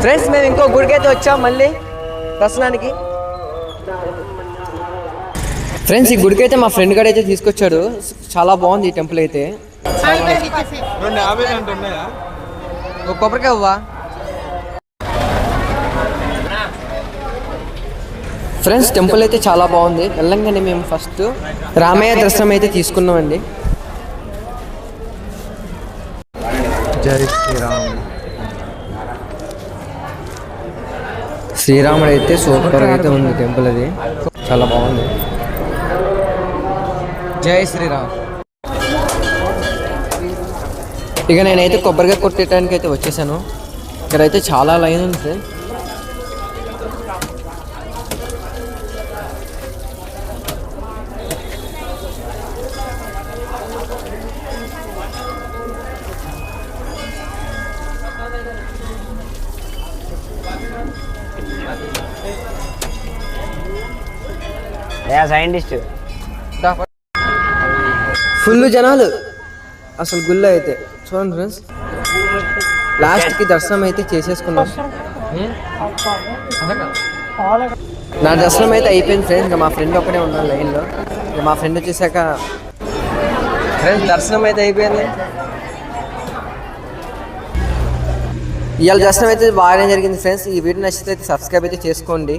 Friends మేము ఇంకో గుడికి అయితే వచ్చాం మళ్ళీ దర్శనానికి. ఫ్రెండ్స్ ఈ గుడికి అయితే మా ఫ్రెండ్ గారు అయితే తీసుకొచ్చాడు. చాలా బాగుంది ఈ టెంపుల్ అయితే. ఒక కొబ్బరికాయ ఇవ్వా. ఫ్రెండ్స్ టెంపుల్ అయితే చాలా బాగుంది. వెళ్ళంగానే మేము ఫస్ట్ రామయ్య దర్శనం అయితే తీసుకున్నామండి. జై శ్రీరామ్. శ్రీరాముడు అయితే సూపర్గా అయితే ఉంది టెంపుల్. అది చాలా బాగుంది. జై శ్రీరామ్. ఇక నేనైతే కొబ్బరికాయ కొట్టడానికి అయితే వచ్చేసాను. ఇక్కడైతే చాలా లైన్ ఉంది. సైంటిస్ట్ ఫుల్ జనాలు అసలు గుళ్ళో అయితే. చూడండి ఫ్రెండ్స్ లాస్ట్కి దర్శనం అయితే చేసేసుకున్నాం. నా దర్శనం అయితే అయిపోయింది ఫ్రెండ్స్. ఇంకా మా ఫ్రెండ్ ఒక్కడే ఉన్నాను లైన్లో. ఇక మా ఫ్రెండ్ వచ్చేసాక ఫ్రెండ్స్ దర్శనం అయితే అయిపోయింది. ఇవాళ దర్శనం అయితే బాగానే జరిగింది ఫ్రెండ్స్. ఈ వీడియో నచ్చితే సబ్స్క్రైబ్ అయితే చేసుకోండి.